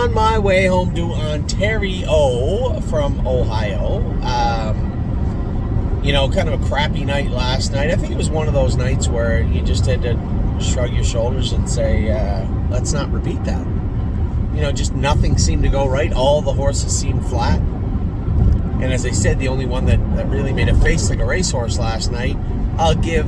on my way home to Ontario from Ohio. Kind of a crappy night last night. I think it was one of those nights where you just had to shrug your shoulders and say, let's not repeat that. Just nothing seemed to go right. All the horses seemed flat. And as I said, the only one that really made a face like a racehorse last night, I'll give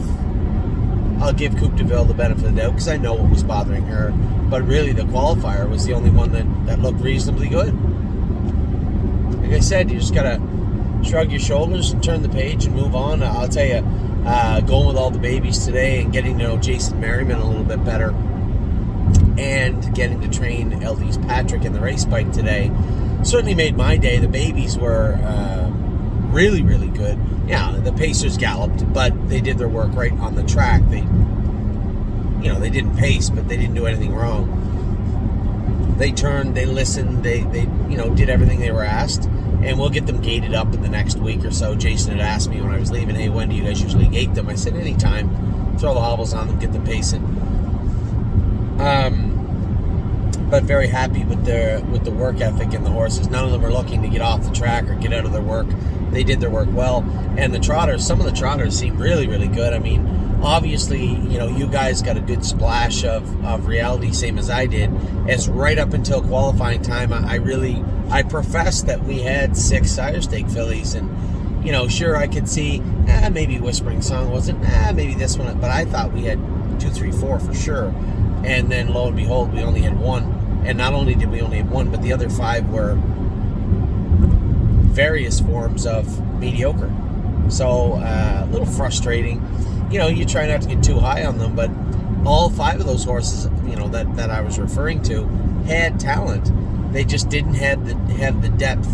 Coupe de Ville the benefit of the doubt because I know what was bothering her. But really, the qualifier was the only one that looked reasonably good. Like I said, you just got to shrug your shoulders and turn the page and move on. I'll tell you, going with all the babies today and getting to know Jason Merriman a little bit better and getting to train LD's Patrick in the race bike today certainly made my day. The babies were really, really good. Yeah, the pacers galloped, but they did their work right on the track. They didn't pace, but they didn't do anything wrong. They turned, they listened, they did everything they were asked, and we'll get them gated up in the next week or so. Jason had asked me when I was leaving, hey, when do you guys usually gate them? I said, anytime. Throw the hobbles on them, get them pacing. But very happy with the work ethic in the horses. None of them are looking to get off the track or get out of their work. They did their work well. And the trotters, some of the trotters seem really, really good. I mean, obviously, you guys got a good splash of reality, same as I did, as right up until qualifying time, I professed that we had 6 sire stake fillies, and, sure, I could see, maybe Whispering Song wasn't, maybe this one, but I thought we had 2, 3, 4 for sure, and then lo and behold, we only had 1, and not only did we only have 1, but the other 5 were various forms of mediocre, so a little frustrating. You try not to get too high on them, but all 5 of those horses, that I was referring to, had talent. They just didn't have the depth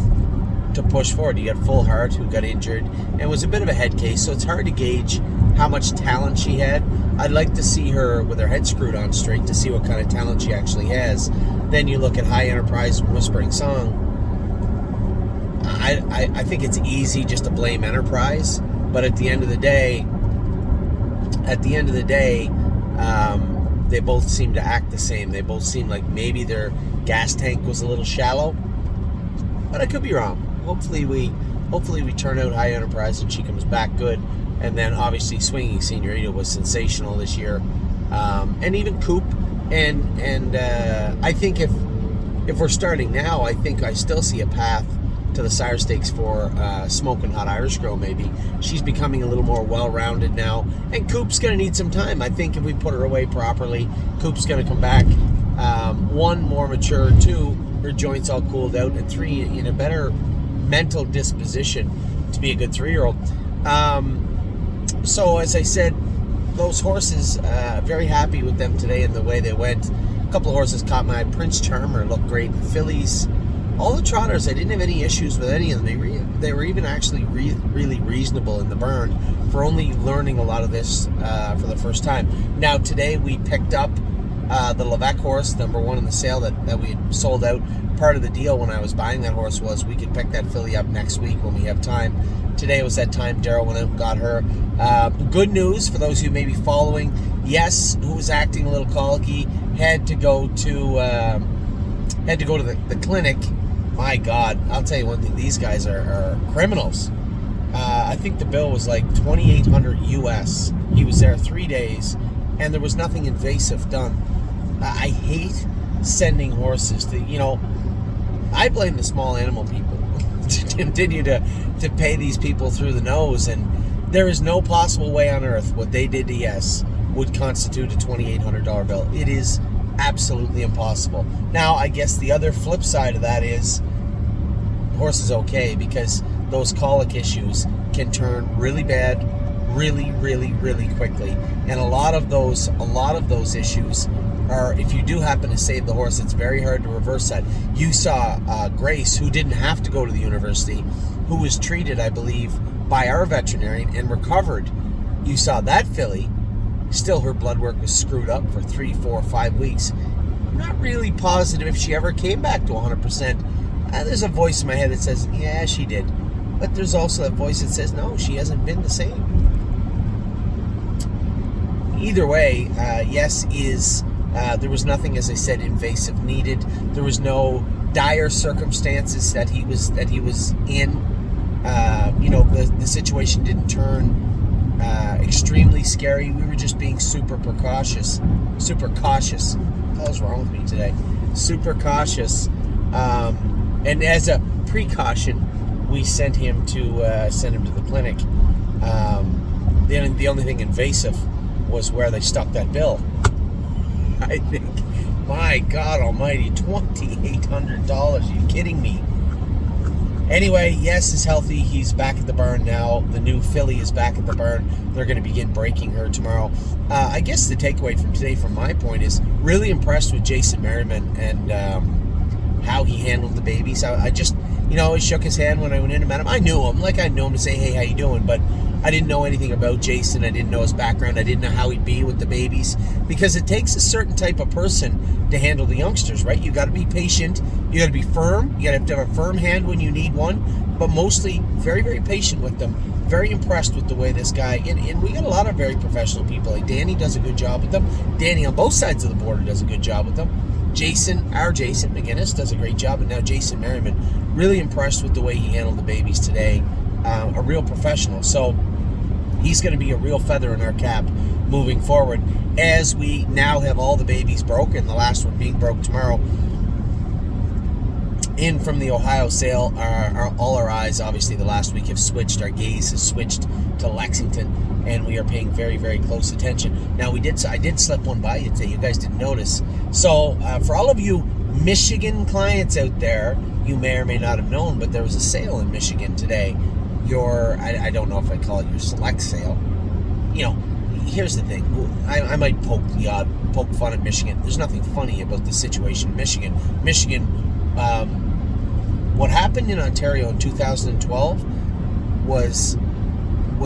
to push forward. You got Full Heart, who got injured, and was a bit of a head case, so it's hard to gauge how much talent she had. I'd like to see her with her head screwed on straight to see what kind of talent she actually has. Then you look at High Enterprise and Whispering Song. I think it's easy just to blame Enterprise, but at the end of the day, they both seem to act the same. They both seem like maybe their gas tank was a little shallow, but I could be wrong. Hopefully we turn out High Enterprise and she comes back good. And then obviously Swinging Senorita was sensational this year, and even Coupe. And I think if we're starting now, I think I still see a path to the sire stakes for Smoking Hot Irish Girl. Maybe she's becoming a little more well-rounded now, and Coupe's going to need some time. I think if we put her away properly, Coupe's going to come back 1, more mature, 2, her joints all cooled out, and 3, in a better mental disposition to be a good 3-year-old. So as I said, those horses, very happy with them today and the way they went. A couple of horses caught my eye. Prince Charmer looked great. The fillies, all the trotters, I didn't have any issues with any of them. They were even actually really reasonable in the burn for only learning a lot of this for the first time. Now today we picked up the Levesque horse, number 1 in the sale that we had sold out. Part of the deal when I was buying that horse was we could pick that filly up next week when we have time. Today was that time. Daryl went out and got her. Good news for those who may be following. Yes, who was acting a little colicky, had to go to the clinic. My God, I'll tell you one thing. These guys are criminals. I think the bill was like $2,800 US. He was there 3 days, and there was nothing invasive done. I hate sending horses to, I blame the small animal people to continue to pay these people through the nose, and there is no possible way on earth what they did to Yes would constitute a $2,800 bill. It is absolutely impossible. Now, I guess the other flip side of that is the horse is okay, because those colic issues can turn really bad really, really, really quickly. And a lot of those issues are, if you do happen to save the horse, it's very hard to reverse that. You saw Grace, who didn't have to go to the university, who was treated, I believe, by our veterinarian and recovered. You saw that filly. Still, her blood work was screwed up for 3, 4, 5 weeks. I'm not really positive if she ever came back to 100%. There's a voice in my head that says, yeah, she did. But there's also that voice that says, no, she hasn't been the same. Either way, Yes is There was nothing, as I said, invasive needed. There was no dire circumstances that he was in. The situation didn't turn extremely scary. We were just being super cautious. What the hell's wrong with me today? Super cautious. And as a precaution, we sent him to the clinic. The only thing invasive was where they stuck that bill. I think, my God Almighty, $2,800. Are you kidding me? Anyway, yes, is healthy. He's back at the barn now. The new filly is back at the barn. They're going to begin breaking her tomorrow. I guess the takeaway from today, from my point, is really impressed with Jason Merriman and how he handled the babies. I just, he shook his hand when I went in and met him. I knew him, to say, hey, how you doing? But I didn't know anything about Jason. I didn't know his background. I didn't know how he'd be with the babies, because it takes a certain type of person to handle the youngsters, right? You got to be patient. You got to be firm. You got to have a firm hand when you need one, but mostly very, very patient with them. Very impressed with the way this guy, and we got a lot of very professional people. Like Danny does a good job with them. Danny on both sides of the border does a good job with them. Our Jason McGinnis does a great job, and now Jason Merriman, really impressed with the way he handled the babies today. A real professional. So he's going to be a real feather in our cap moving forward, as we now have all the babies broken, the last one being broke tomorrow. In from the Ohio sale, all our eyes, obviously, the last week have switched. Our gaze has switched to Lexington, and we are paying very, very close attention. Now, I did slip one by you today. You guys didn't notice. So, for all of you Michigan clients out there, you may or may not have known, but there was a sale in Michigan today. I don't know if I call it your select sale. Here's the thing. I might poke fun at Michigan. There's nothing funny about the situation in Michigan. Michigan, what happened in Ontario in 2012 was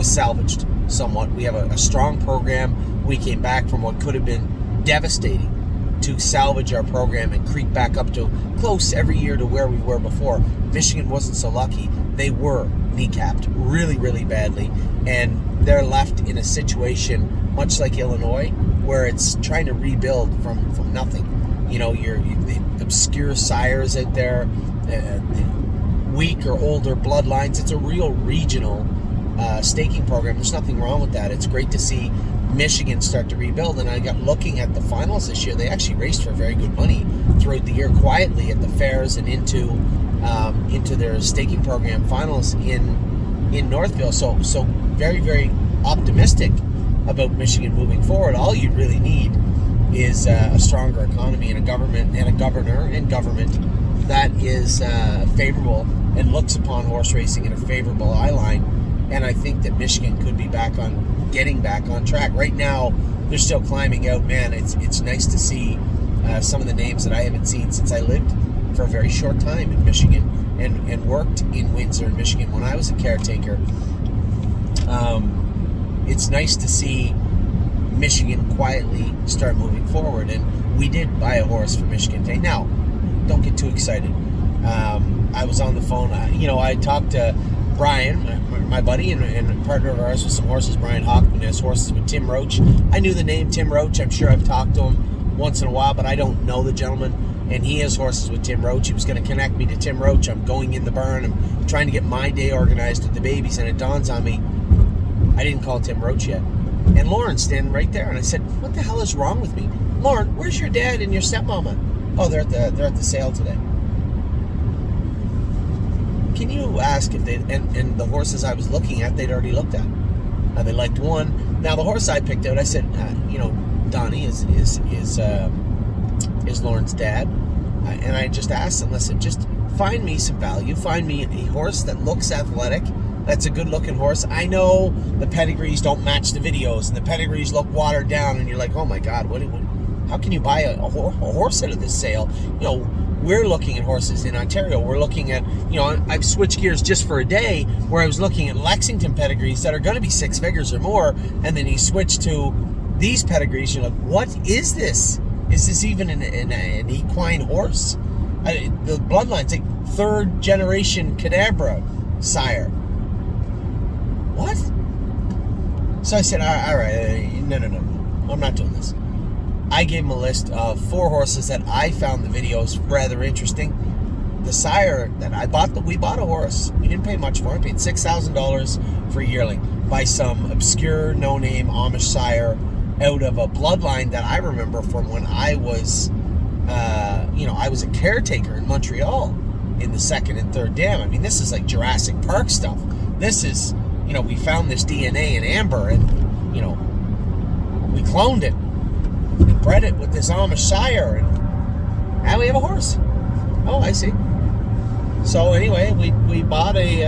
salvaged somewhat. We have a strong program. We came back from what could have been devastating to salvage our program and creep back up to close every year to where we were before. Michigan wasn't so lucky. They were kneecapped really, really badly, and they're left in a situation much like Illinois, where it's trying to rebuild from nothing. The obscure sires out there, weak or older bloodlines. It's a real regional staking program. There's nothing wrong with that. It's great to see Michigan start to rebuild. And I got looking at the finals this year. They actually raced for very good money throughout the year, quietly at the fairs and into their staking program finals in Northville. So very, very optimistic about Michigan moving forward. All you'd really need is a stronger economy and a government and a governor and government that is favorable and looks upon horse racing in a favorable eye line. And I think that Michigan could be getting back on track. Right now, they're still climbing out. Man, it's nice to see some of the names that I haven't seen since I lived for a very short time in Michigan and worked in Windsor, Michigan, when I was a caretaker. It's nice to see Michigan quietly start moving forward, and we did buy a horse for Michigan today. Now, don't get too excited. I was on the phone. I talked to Brian, my buddy and partner of ours with some horses. Brian Hockman has horses with Tim Roach. I knew the name Tim Roach. I'm sure I've talked to him once in a while, but I don't know the gentleman. And he has horses with Tim Roach. He was going to connect me to Tim Roach. I'm going in the barn. I'm trying to get my day organized with the babies, and it dawns on me, I didn't call Tim Roach yet. And Lauren's standing right there, and I said, "What the hell is wrong with me, Lauren? Where's your dad and your stepmama?" "Oh, they're at the sale today." Can you ask if they and the horses I was looking at, they'd already looked at? They liked one. Now the horse I picked out, I said, Donnie is Lauren's dad, and I just asked him, "Listen, just find me some value. Find me a horse that looks athletic. That's a good-looking horse. I know the pedigrees don't match the videos, and the pedigrees look watered down, and you're like, oh my God, how can you buy a horse out of this sale?" We're looking at horses in Ontario. We're looking at, I've switched gears just for a day where I was looking at Lexington pedigrees that are going to be 6 figures or more, and then you switch to these pedigrees. You're like, what is this? Is this even an equine horse? The bloodline's like 3rd generation Cadabra sire. What? So I said, all right, no, I'm not doing this. I gave him a list of 4 horses that I found the videos rather interesting. The sire that we bought a horse. We didn't pay much for it. We paid $6,000 for a yearling by some obscure, no-name Amish sire out of a bloodline that I remember from when I was, I was a caretaker in Montreal in the 2nd and 3rd dam. I mean, this is like Jurassic Park stuff. This is, we found this DNA in amber and, we cloned it. We bred it with this Amish sire, and now we have a horse. Oh, I see. So anyway, we bought a,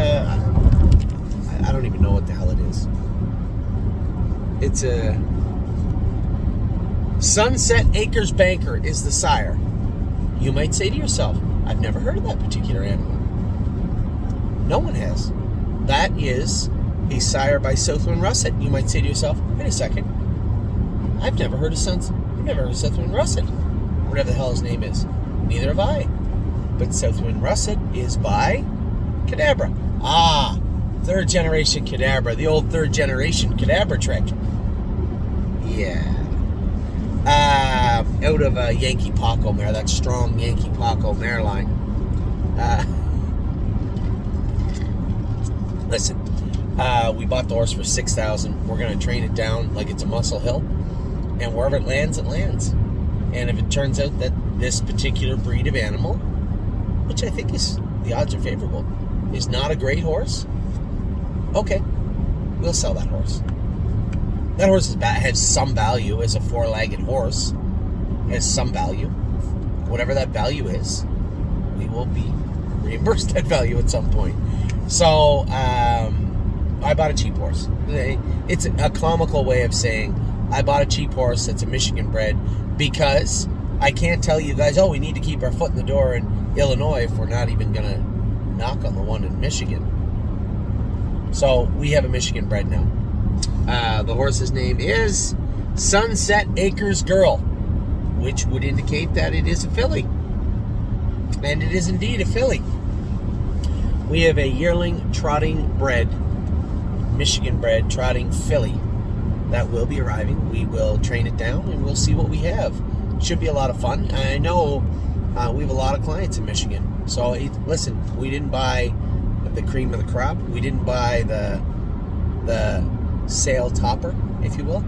I don't even know what the hell it is. It's a Sunset Acres Banker is the sire. You might say to yourself, I've never heard of that particular animal. No one has. That is a sire by Southwind Russet. You might say to yourself, wait a second. I've never heard of Southwind Russet. Whatever the hell his name is. Neither have I. But Southwind Russet is by Cadabra. Ah, 3rd generation Cadabra. The old 3rd generation Cadabra trick. Yeah. Out of a Yankee Paco mare, that strong Yankee Paco mare line. Listen, we bought the horse for $6,000. We're going to train it down like it's a Muscle Hill, and wherever it lands, it lands. And if it turns out that this particular breed of animal, which I think is, the odds are favorable, is not a great horse, okay, we'll sell that horse. That horse has some value as a 4-legged horse. Has some value. Whatever that value is, we will be reimbursed that value at some point. So, I bought a cheap horse. It's a comical way of saying I bought a cheap horse that's a Michigan bred because I can't tell you guys, we need to keep our foot in the door in Illinois if we're not even going to knock on the one in Michigan. So, we have a Michigan bred now. The horse's name is Sunset Acres Girl, which would indicate that it is a filly. And it is indeed a filly. We have a yearling trotting bred, Michigan bred trotting filly that will be arriving. We will train it down and we'll see what we have. Should be a lot of fun. I know we have a lot of clients in Michigan. So listen, we didn't buy the cream of the crop. We didn't buy the sale topper, if you will,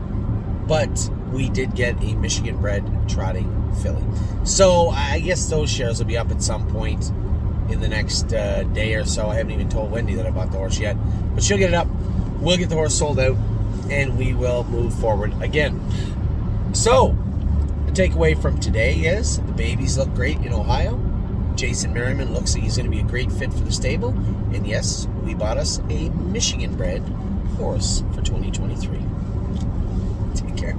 but we did get a Michigan bred trotting filly. So I guess those shares will be up at some point in the next day or so. I haven't even told Wendy that I bought the horse yet, but she'll get it up. We'll get the horse sold out and we will move forward again. So the takeaway from today is the babies look great in Ohio. Jason Merriman looks like he's going to be a great fit for the stable, and yes, we bought us a Michigan bred horse for 2023. Take care.